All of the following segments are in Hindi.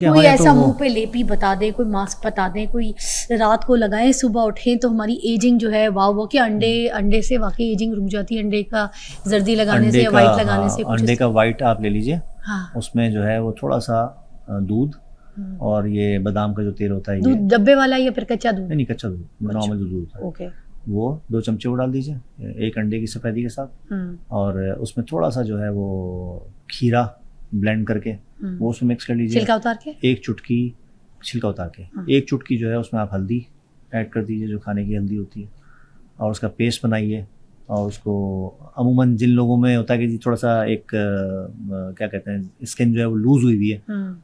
कोई ऐसा मुंह पे लेपी बता दे, कोई मास्क बता दे, कोई रात को लगाए सुबह उठें तो हमारी एजिंग जो है वो कि अंडे से वाकई एजिंग रुक जाती है, अंडे का जर्दी लगाने से या वाइट लगाने से कुछ अंडे का वाइट आप ले लीजिए। हाँ उसमें जो है वो थोड़ा सा दूध और ये बादाम का जो तेल होता है, दूध डब्बे वाला या फिर कच्चा दूध? नहीं, कच्चा दूध, नॉर्मल दूध होता है। ओके, वो 2 चमचे वो डाल दीजिए एक अंडे की सफेदी के साथ, और उसमें थोड़ा सा जो है वो खीरा ब्लेंड करके वो उसमें मिक्स कर लीजिए। छिलका उतार के? एक चुटकी छिलका उतार के, एक चुटकी जो है उसमें आप हल्दी ऐड कर दीजिए, जो खाने की हल्दी होती है, और उसका पेस्ट बनाइए। और उसको अमूमन जिन लोगों में होता है कि जी थोड़ा सा एक क्या कहते हैं स्किन जो है वो लूज हुई हुई है,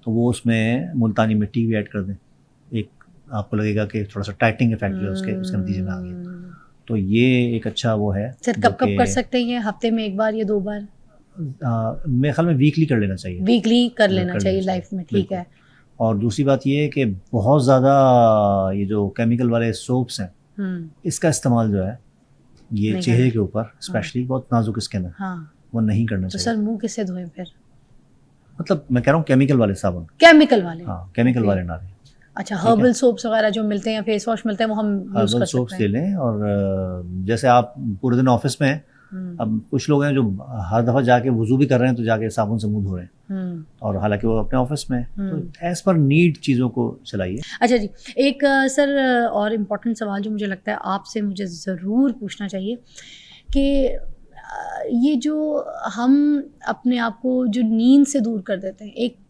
तो वो उसमें मुल्तानी मिट्टी भी ऐड कर दें। एक आपको लगेगा कि थोड़ा सा टाइटिंग इफेक्ट जो है उसके नतीजे में आ गया। तो ये एक अच्छा वो है। सर कब कब कर सकते हैं? हफ्ते में 1 बार या 2 बार? मेरे ख्याल में वीकली कर लेना चाहिए। वीकली कर लेना चाहिए लाइफ में, ठीक है। और दूसरी बात ये है कि बहुत ज़्यादा ये जो केमिकल वाले सोप्स हैं, इसका इस्तेमाल जो है ये चेहरे के ऊपर स्पेशली बहुत नाजुक स्किन है, वो नहीं करना चाहिए। तो सर मुंह किससे धोएं फिर? मतलब मैं कह रहा हूँ केमिकल वाले साबुन। केमिकल वाले? हाँ, केमिकल वाले ना लें। अच्छा, हर्बल सोप्स वगैरह जो मिलते हैं या फेस वॉश मिलते हैं वो हम यूज कर सकते हैं? हर्बल सोप्स ले लें। और जैसे आप पूरे दिन ऑफिस में हैं, अब कुछ लोग हैं जो हर दफ़ा जाके वुजू भी कर रहे हैं तो जाके साबुन से मुंह धो रहे हैं, और हालांकि वो अपने ऑफिस में तो एज पर नीड चीज़ों को चलाइए। अच्छा जी, एक सर और इम्पोर्टेंट सवाल जो मुझे लगता है आपसे मुझे ज़रूर पूछना चाहिए कि ये जो हम अपने आप को जो नींद से दूर कर देते हैं, एक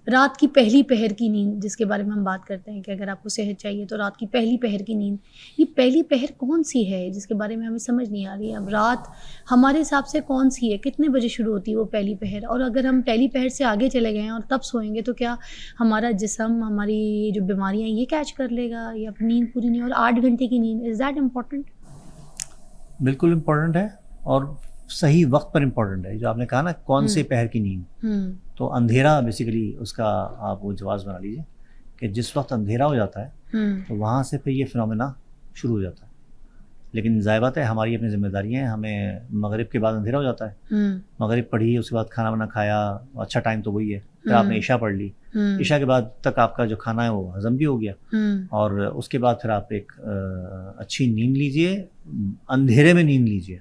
रात की पहली पहर की नींद जिसके बारे में हम बात करते हैं कि अगर आपको सेहत चाहिए तो रात की पहली पहर की नींद, ये पहली पहर कौन सी है जिसके बारे में हमें समझ नहीं आ रही है। अब रात हमारे हिसाब से कौन सी है, कितने बजे शुरू होती है वो पहली पहर? और अगर हम पहली पहर से आगे चले गए हैं और तब सोएंगे तो क्या हमारा जिस्म, हमारी जो बीमारियाँ ये कैच कर लेगा या नींद पूरी नहीं? और 8 घंटे की नींद, इज़ दैट इम्पोर्टेंट? बिल्कुल इम्पोर्टेंट है, और सही वक्त पर इम्पोर्टेंट है। जो आपने कहा ना कौन से पहर की नींद, तो अंधेरा बेसिकली उसका आप वो जवाब बना लीजिए कि जिस वक्त अंधेरा हो जाता है तो वहाँ से फिर ये फिनोमेना शुरू हो जाता है। लेकिन ज़ाहिर बात है हमारी अपनी जिम्मेदारियाँ हैं। हमें मगरिब के बाद अंधेरा हो जाता है, मगरिब पढ़ी, उसके बाद खाना वाना खाया, अच्छा टाइम तो वही है, फिर आपने ईशा पढ़ ली, ईशा के बाद तक आपका जो खाना है वो हजम भी हो गया, और उसके बाद फिर आप एक अच्छी नींद लीजिए, अंधेरे में नींद लीजिए,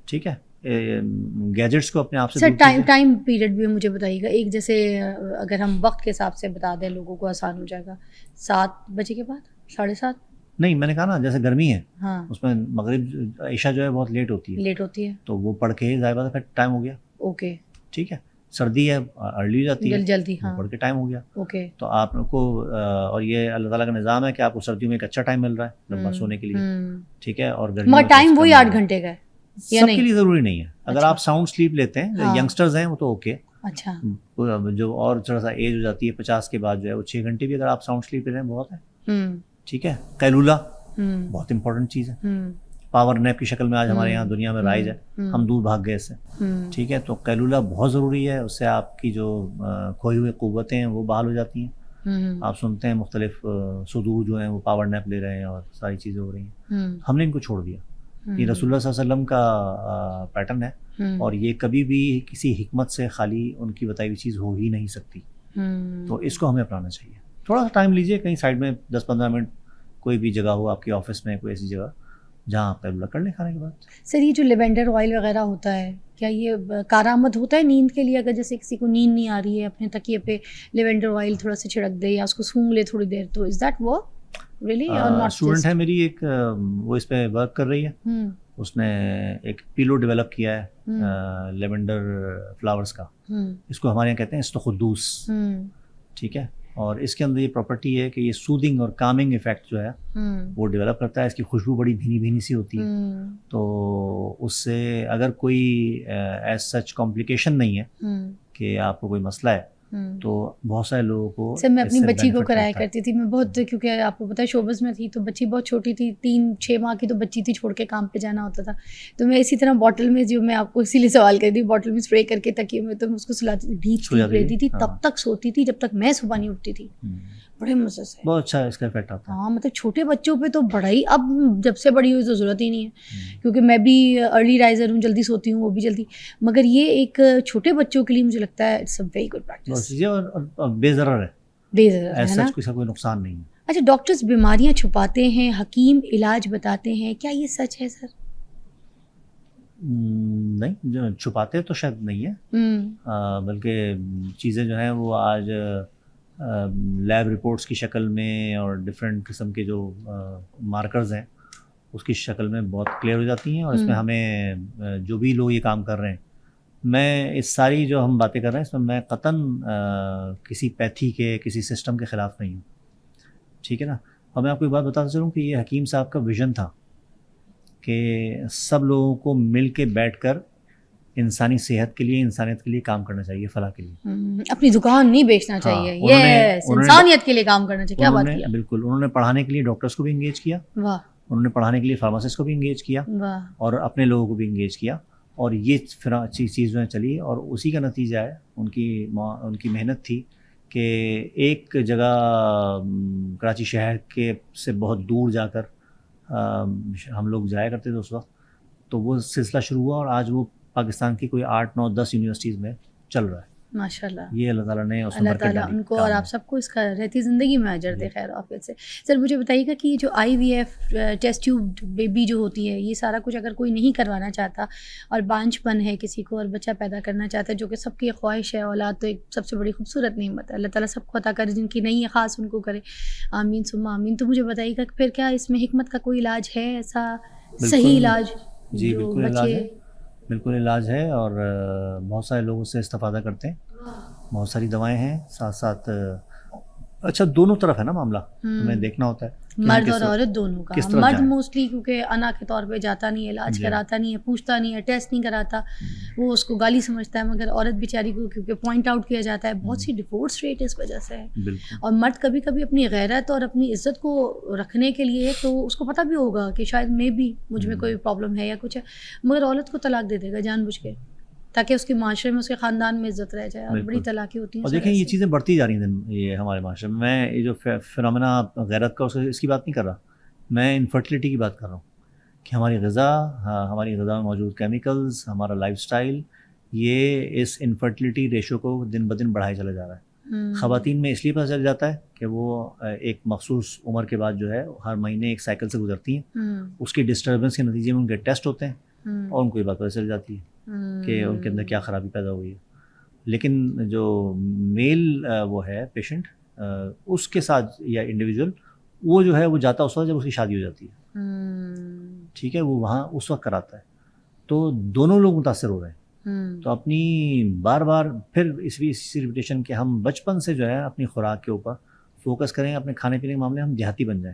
ठीक है। गैजेट्स को अपने आप से सर टाइम पीरियड भी मुझे बताइएगा। एक जैसे अगर हम वक्त के हिसाब से बता दें लोगों को आसान हो जाएगा। 7 बजे के बाद, 7:30? नहीं, मैंने कहा ना जैसे गर्मी है, हाँ, उसमें मगरिब ईशा जो है बहुत लेट होती है, तो वो पढ़ के ज़ाहिर बात है फिर टाइम हो गया। ओके, ठीक है। सर्दी है, अर्ली हो जाती है, जल्दी, हाँ, पढ़ के टाइम हो गया। ओके, तो आपको और ये अल्लाह ताला का निज़ाम है कि आपको सर्दियों में एक अच्छा टाइम मिल रहा है लंबा सोने के लिए, ठीक है। और गर्मी में टाइम वही 8 घंटे का है? सबके लिए ज़रूरी नहीं है। अगर आप साउंड स्लीप लेते हैं, जो यंगस्टर्स हैं वो तो ओके। अच्छा, जो और थोड़ा सा एज हो जाती है 50 के बाद जो है वो 6 घंटे भी अगर आप साउंड स्लीप ले रहे हैं बहुत है, ठीक है। कैलूला बहुत इंपॉर्टेंट चीज़ है, पावर नैप की शक्ल में आज हमारे यहाँ दुनिया में राइज है, हम दूर भाग गए इससे, ठीक है। तो कैलूला बहुत ज़रूरी है, उससे आपकी जो खोई हुई क़ुव्वतें हैं वो बहाल हो जाती हैं। आप सुनते हैं मुख्तलिफ सुदूर जो हैं वो पावर नैप ले रहे हैं और सारी चीज़ें हो रही हैं, हमने इनको छोड़ दिया। ये रसूलुल्लाह सल्लल्लाहु अलैहि वसल्लम का पैटर्न है, और ये कभी भी किसी हिकमत से खाली उनकी बताई हुई चीज़ हो ही नहीं सकती। तो इसको हमें अपनाना चाहिए। थोड़ा सा टाइम लीजिए, कहीं साइड में 10-15 मिनट कोई भी जगह हो आपके ऑफिस में, कोई ऐसी जगह जहाँ आप कैलूला कर लें खाने के बाद। सर ये जो लेवेंडर ऑयल वगैरह होता है, क्या ये कारआमद होता है नींद के लिए? अगर जैसे किसी को नींद नहीं आ रही है, अपने तकिए पे लेवेंडर ऑयल थोड़ा सा छिड़क दे या उसको सूंघ ले थोड़ी देर, तो इज़ दैट वर्क रियली और नॉट? स्टूडेंट है मेरी एक, वो इस पे वर्क कर रही है, उसने एक पिलो डेवलप किया है लेवेंडर फ्लावर्स का, इसको हमारे यहाँ कहते हैं इस्तखुद्दूस, ठीक है। और इसके अंदर ये प्रॉपर्टी है कि ये सूदिंग और कामिंग इफेक्ट जो है वो डेवलप करता है। इसकी खुशबू बड़ी भीनी भीनी सी होती है, तो उससे अगर कोई एज सच कॉम्प्लिकेशन नहीं है कि आपको कोई मसला है, तो बहुत सारे लोगों को। सर मैं अपनी बच्ची को कराया करती थी, मैं बहुत, क्योंकि आपको पता है शोबस में थी तो बच्ची बहुत छोटी थी, 3-6 माह की तो बच्ची थी, छोड़ के काम पे जाना होता था। तो मैं इसी तरह बॉटल में, जो मैं आपको इसीलिए सवाल कर दी, बॉटल में स्प्रे करके तकिए में तो मैं उसको सुलाती थी, डीप स्लीप लेती थी, तब तक सोती थी जब तक मैं सुबह नहीं उठती थी। बड़े मज़े से। बहुत अच्छा इसका इफेक्ट आता है। हाँ मतलब छोटे बच्चों पे तो बड़ा ही, अब जब से बड़ी हुई तो ज़रूरत ही नहीं है, क्योंकि मैं भी अर्ली राइजर हूँ, जल्दी सोती हूँ, वो भी जल्दी, मगर ये एक छोटे बच्चों के लिए मुझे लगता है it's a very good practice. और बेज़रर है, बेज़रर है ना। कोई नुकसान नहीं है। अच्छा, डॉक्टर्स बीमारियाँ छुपाते हैं, हकीम इलाज बताते हैं, क्या ये सच है सर? नहीं, छुपाते तो शायद नहीं है, बल्कि चीज़ें जो हैं वो आज लैब रिपोर्ट्स की शक्ल में और डिफरेंट किस्म के जो मार्कर्स हैं उसकी शक्ल में बहुत क्लियर हो जाती हैं। और इसमें हमें जो भी लोग ये काम कर रहे हैं, मैं इस सारी जो हम बातें कर रहे हैं इसमें मैं कतन किसी पैथी के, किसी सिस्टम के ख़िलाफ़ नहीं हूँ, ठीक है ना। और मैं आपको एक बात बताता चलूँ कि ये हकीम साहब का विज़न था कि सब लोगों को मिल के बैठ कर इंसानी सेहत के लिए, इंसानियत के लिए काम करना चाहिए, फलाह के लिए। अपनी दुकान नहीं बेचना चाहिए, ये इंसानियत के लिए काम करना चाहिए। क्या बात किया। बिल्कुल, उन्होंने पढ़ाने के लिए डॉक्टर्स को भी इंगेज किया, वाह। उन्होंने पढ़ाने के लिए फार्मासिस्ट को भी इंगेज किया, वाह। और अपने लोगों को भी इंगेज किया, और ये फिर अच्छी चीज़ में चली, और उसी का नतीजा है उनकी मेहनत थी कि एक जगह कराची शहर के से बहुत दूर जाकर हम लोग जाया करते थे उस वक्त, तो वो सिलसिला शुरू हुआ और आज वो पाकिस्तान की कोई 8, 9, 10 यूनिवर्सिटीज़ में चल रहा है, माशाल्लाह। ये अल्लाह ताला ने उसमें बरकत डाली, अल्लाह उनको और आप सबको इसका रहती ज़िंदगी में अजर दे, खैर आफियत से। सर मुझे बताइएगा कि जो IVF टेस्ट ट्यूब बेबी जो होती है, ये सारा कुछ अगर कोई नहीं करवाना चाहता और बांझपन है किसी को और बच्चा पैदा करना चाहता है, जो कि सबकी ख्वाहिश है, औलाद तो एक सबसे बड़ी खूबसूरत नेमत है, अल्लाह ताला सबको अता करे, जिनकी नहीं है ख़ास उनको करे, आमीन सुम्मा आमीन। तो मुझे बताइएगा फिर क्या इसमें हिकमत का कोई इलाज है, ऐसा सही इलाज? जी बिल्कुल इलाज है, बिल्कुल इलाज है, और बहुत सारे लोग उससे इस्तेफादा करते हैं, बहुत सारी दवाएं हैं, साथ साथ अच्छा दोनों तरफ है ना मामला, हमें देखना होता है मर्द और औरत दोनों का। मर्द मोस्टली क्योंकि अना के तौर पे जाता नहीं है, इलाज कराता नहीं है, पूछता नहीं है, टेस्ट नहीं कराता, वो उसको गाली समझता है, मगर औरत बेचारी को क्योंकि पॉइंट आउट किया जाता है, बहुत सी डिवोर्स रेट इस वजह से है। और मर्द कभी कभी अपनी गैरत और अपनी इज्जत को रखने के लिए, तो उसको पता भी होगा कि शायद मे भी मुझ में कोई प्रॉब्लम है या कुछ है, मगर औरत को तलाक दे देगा जानबूझ के, ताकि उसके माशरे में, उसके ख़ानदान में इज्जत रह जाए, और बड़ी तलाक़ी होती हैं। और देखें ये चीज़ें बढ़ती जा रही हैं ये हमारे माशरे में। मैं ये जो फिनोमेना गैरत का इसकी बात नहीं कर रहा, मैं इनफर्टिलिटी की बात कर रहा हूँ कि हमारी ग़िज़ा में मौजूद केमिकल्स, हमारा लाइफस्टाइल, ये इस इनफर्टिलिटी रेशो को दिन ब दिन बढ़ाए चला जा रहा है। ख़वातीन में इसलिए पता चल जाता है कि वो एक मखसूस उम्र के बाद जो है हर महीने एक साइकिल से गुजरती हैं, उसकी डिस्टर्बेंस के नतीजे में उनके टेस्ट होते हैं, और उनको ये बात पता चल जाती है कि उनके अंदर क्या ख़राबी पैदा हुई है। लेकिन जो मेल वो है पेशेंट, उसके साथ या इंडिविजुअल, वो जो है वो जाता उस वक्त जब उसकी शादी हो जाती है, ठीक है, वो वहाँ उस वक्त कराता है, तो दोनों लोग मुतासर हो रहे हैं। तो अपनी बार बार फिर इसी रिपीटेशन के हम बचपन से जो है अपनी खुराक के ऊपर फोकस करें, अपने खाने पीने के मामले हम देहाती बन जाएं,